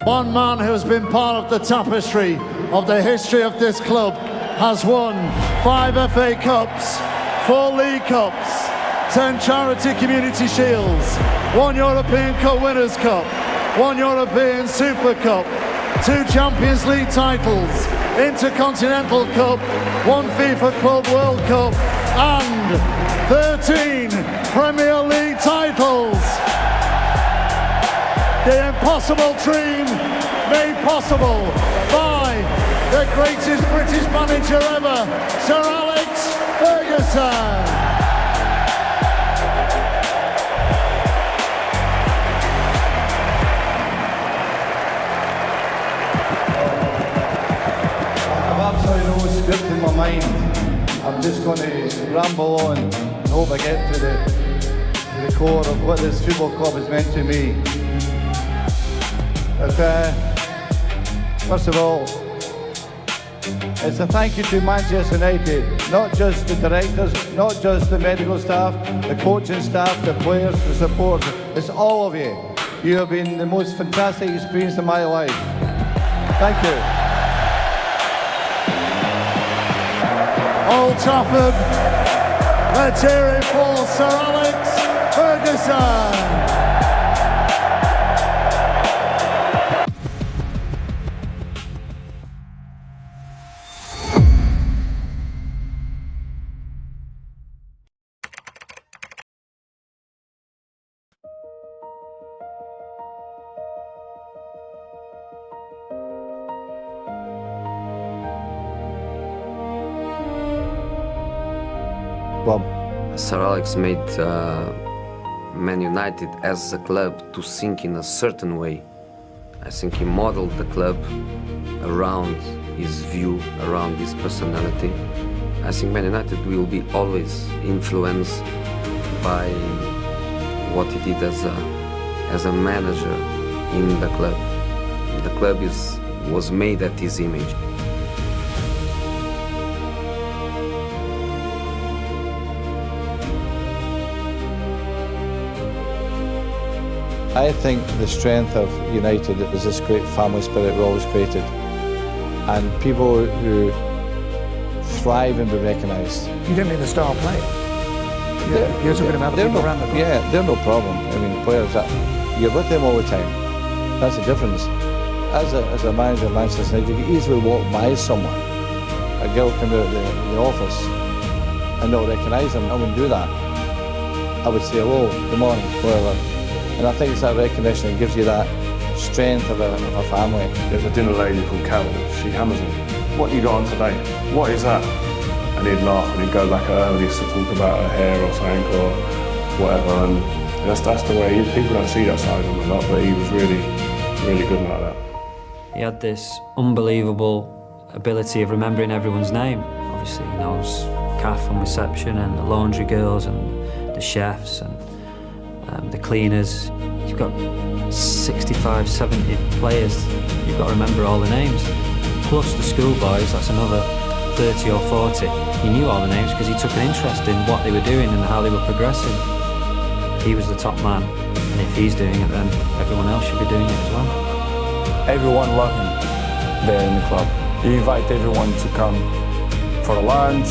One man who's been part of the tapestry of the history of this club has won 5 FA Cups, 4 League Cups, 10 Charity Community Shields, 1 European Cup Winners' Cup, 1 European Super Cup, 2 Champions League titles, Intercontinental Cup, 1 FIFA Club World Cup, and 13 Premier League titles. The impossible dream made possible by the greatest British manager ever, Sir Alex Ferguson. I've absolutely no script in my mind. I'm just going to ramble on and hope I get to the core of what this football club has meant to me. But, first of all, it's a thank you to Manchester United, not just the directors, not just the medical staff, the coaching staff, the players, the supporters, it's all of you. You have been the most fantastic experience of my life. Thank you. Old Trafford, let's hear it for Sir Alex Ferguson. Sir Alex made Man United as a club to think in a certain way. I think he modeled the club around his view, around his personality. I think Man United will be always influenced by what he did as a manager in the club. The club was made at his image. I think the strength of United is this great family spirit we always created. And people who thrive and be recognised. You don't mean the star player? You're talking about the people around the club? Yeah, they're no problem. I mean, players that you're with them all the time. That's the difference. As a manager of Manchester United, you can easily walk by someone. A girl come out of the office and not recognise them. I wouldn't do that. I would say hello, good morning, whatever. And I think it's that recognition that gives you that strength of a family. There's a dinner lady called Carol, she hammers him. What you got on today? What is that? And he'd laugh and he'd go back at her and he used to talk about her hair or something or whatever. And that's the way he is. People don't see that side of him a lot, but he was really good like that. He had this unbelievable ability of remembering everyone's name. Obviously he knows Kath on reception and the laundry girls and the chefs and the cleaners. You've got 65, 70 players. You've got to remember all the names. Plus the schoolboys, that's another 30 or 40. He knew all the names because he took an interest in what they were doing and how they were progressing. He was the top man, and if he's doing it, then everyone else should be doing it as well. Everyone loved him there in the club. He invited everyone to come for a lunch,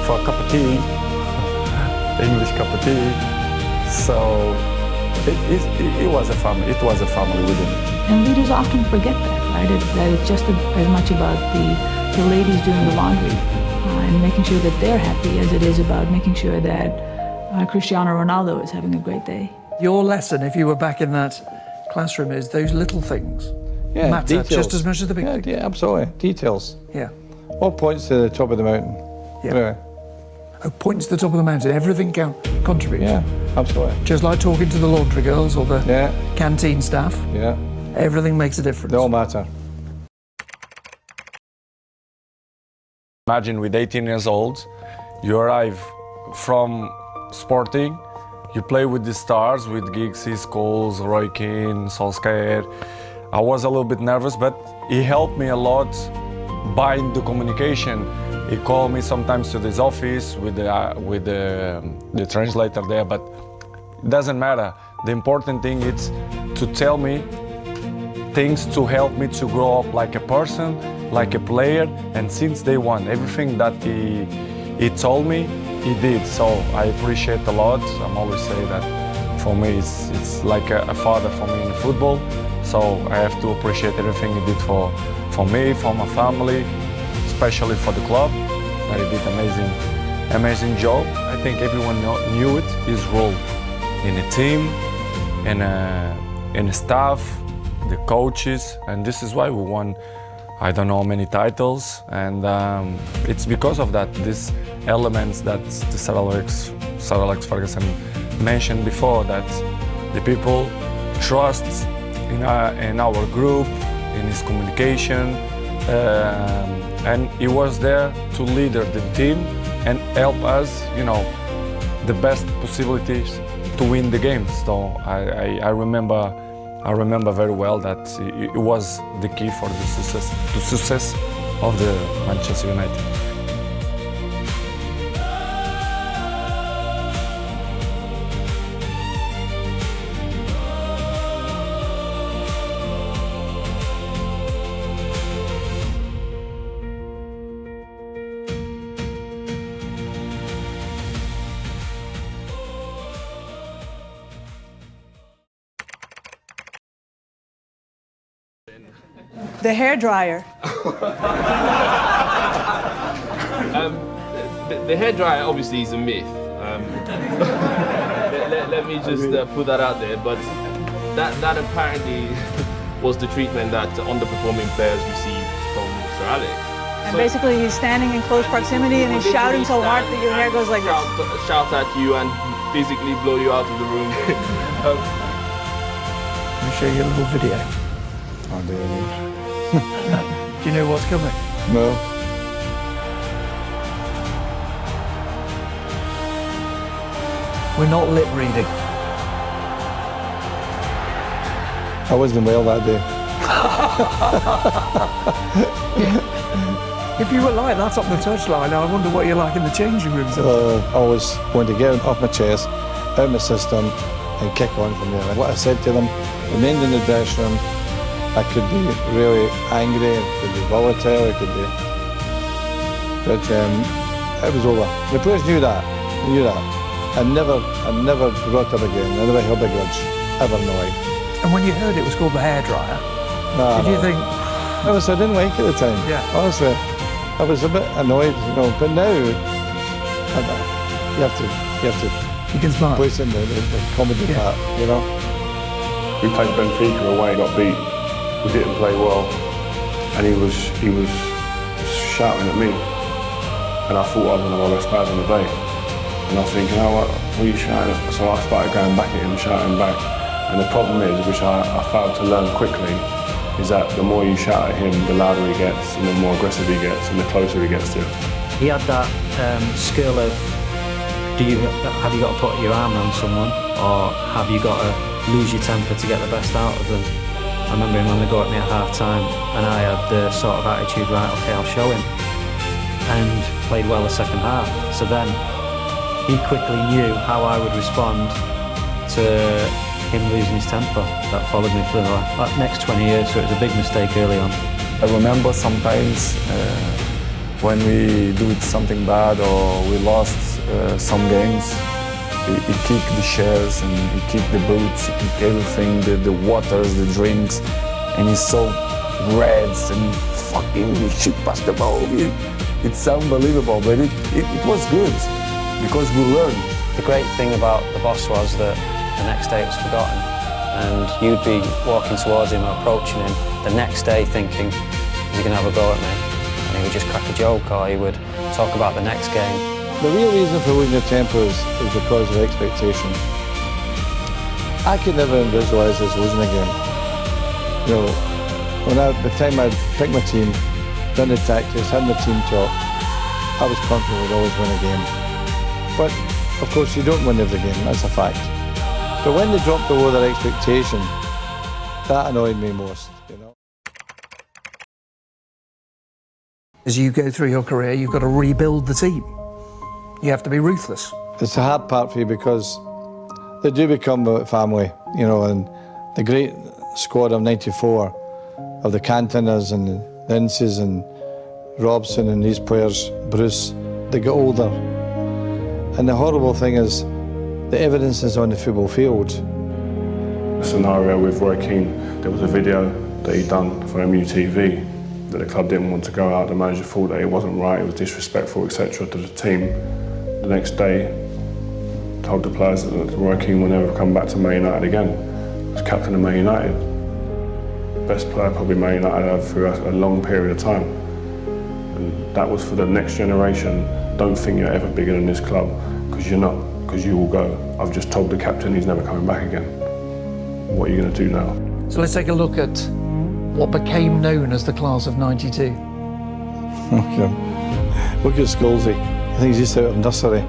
for a cup of tea. English cup of tea. So it was a family. It was a family with him. And leaders often forget that, right? That it's just as much about the ladies doing the laundry and making sure that they're happy as it is about making sure that Cristiano Ronaldo is having a great day. Your lesson, if you were back in that classroom, is those little things matter details. just as much as the big things. Yeah, absolutely. Details. Yeah. All points to the top of the mountain. Yeah. Oh, points to the top of the mountain. Everything contributes. Yeah, absolutely. Just like talking to the laundry girls or the canteen staff. Yeah. Everything makes a difference. They all matter. Imagine with 18 years old, you arrive from Sporting, you play with the stars, with Giggsy, Scholes, Roy Keane, Solskjaer. I was a little bit nervous, but he helped me a lot by the communication. He called me sometimes to his office with the translator there, but it doesn't matter. The important thing is to tell me things to help me to grow up like a person, like a player, and since day one, everything that he told me, he did. So I appreciate a lot. I'm always say that for me it's like a father for me in football. So I have to appreciate everything he did for me, for my family, especially for the club. That he did amazing job. I think everyone knew it, his role in a team, in a staff, the coaches, and this is why we won I don't know how many titles, and it's because of that, these elements that the Sir Alex Ferguson mentioned before, that the people trust in our group, in his communication, and he was there to lead the team and help us, the best possibilities to win the games. So I remember very well that it was the key for the success of the Manchester United. The hairdryer. The hairdryer obviously is a myth. Let me just put that out there. But that apparently was the treatment that underperforming players received from Sir Alex. And basically he's standing in close proximity and he's shouting so hard that your hair goes like this. Shout at you and physically blow you out of the room. Let me show you a little video. Oh dear. Do you know what's coming? No. We're not lip reading. I wasn't well that day. If you were like that up the touchline, I wonder what you're like in the changing rooms. I was going to get off my chest, out my system, and kick on from there. What I said to them, remained in the dressing room. I could be really angry, it could be volatile, it could be... But it was over. The players knew that. I never brought up again. I never held a grudge, ever in my life. And when you heard it was called the hairdryer, did you think... I didn't like it at the time. Yeah. Honestly, I was a bit annoyed, but now you have to you can smile. place in the comedy part, We played Benfica away, got beat. We didn't play well, and he was shouting at me, and I thought I was one of our best players on the day. And I was thinking, what are you shouting at? So I started going back at him, shouting back. And the problem is, which I failed to learn quickly, is that the more you shout at him, the louder he gets, and the more aggressive he gets, and the closer he gets to you. He had that skill of, have you got to put your arm around someone, or have you got to lose your temper to get the best out of them? I remember him when they go at me at half-time, and I had the sort of attitude, right, okay, I'll show him, and played well the second half. So then he quickly knew how I would respond to him losing his temper. That followed me for the next 20 years, so it was a big mistake early on. I remember sometimes when we do something bad or we lost some games, he kicked the chairs and he kicked the boots, he kicked everything, the waters, the drinks, and he's so red and fucking he shoot past the ball. It's unbelievable, but it was good because we learned. The great thing about the boss was that the next day it was forgotten, and you'd be walking towards him or approaching him the next day thinking, is he going to have a go at me? And he would just crack a joke, or he would talk about the next game. The real reason for losing your temper is because of expectation. I could never visualise us losing a game. By the time I'd picked my team, done the tactics, had my team talk, I was confident we'd always win a game. But, of course, you don't win every game, that's a fact. But when they dropped below their expectation, that annoyed me most, As you go through your career, you've got to rebuild the team. You have to be ruthless. It's a hard part for you because they do become a family, and the great squad of '94 of the Cantonas and the Inces and Robson and these players, Bruce, they get older. And the horrible thing is, the evidence is on the football field. The scenario with Roy Keane, there was a video that he'd done for MUTV that the club didn't want to go out. The manager thought that it wasn't right, it was disrespectful, etc. to the team. The next day, told the players that Roy Keane will never come back to Man United again. He was captain of Man United. Best player probably Man United had for a long period of time. And that was for the next generation. Don't think you're ever bigger than this club, because you're not, because you will go. I've just told the captain he's never coming back again. What are you going to do now? So let's take a look at what became known as the class of '92. Okay. Look at Scholesy. I think he's just out of nursery.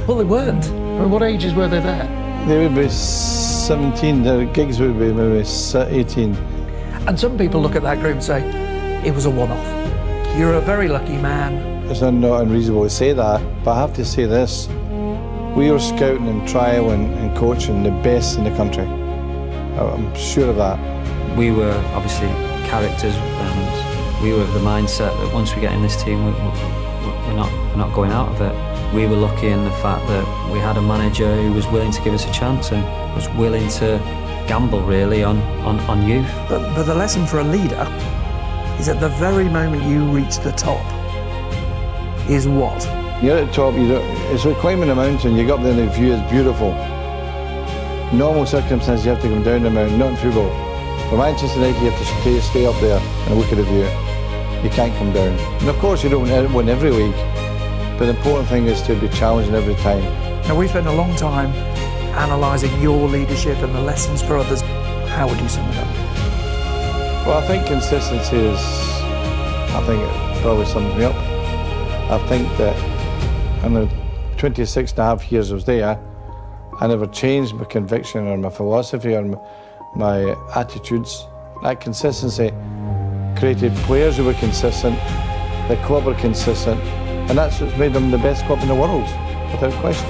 Well, they weren't. I mean, what ages were they there? They would be 17, their gigs would be maybe 18. And some people look at that group and say, it was a one-off. You're a very lucky man. It's not unreasonable to say that, but I have to say this. We were scouting and trialing and coaching the best in the country. I'm sure of that. We were obviously characters, and we were of the mindset that once we get in this team, we're not going out of it. We were lucky in the fact that we had a manager who was willing to give us a chance and was willing to gamble really on youth. But the lesson for a leader is at the very moment you reach the top is what? You're at the top, it's like climbing a mountain, you go up there and the view is beautiful. Normal circumstances you have to come down the mountain, not in football. For Manchester United you have to stay up there and look at the view. You can't come down. And of course you don't win every week, but the important thing is to be challenging every time. Now we've spent a long time analysing your leadership and the lessons for others. How would you sum it up? Well, I think consistency is, it probably sums me up. I think that in the 26 and a half years I was there, I never changed my conviction or my philosophy or my attitudes. That consistency created players who were consistent, the club were consistent, and that's what's made them the best club in the world, without question.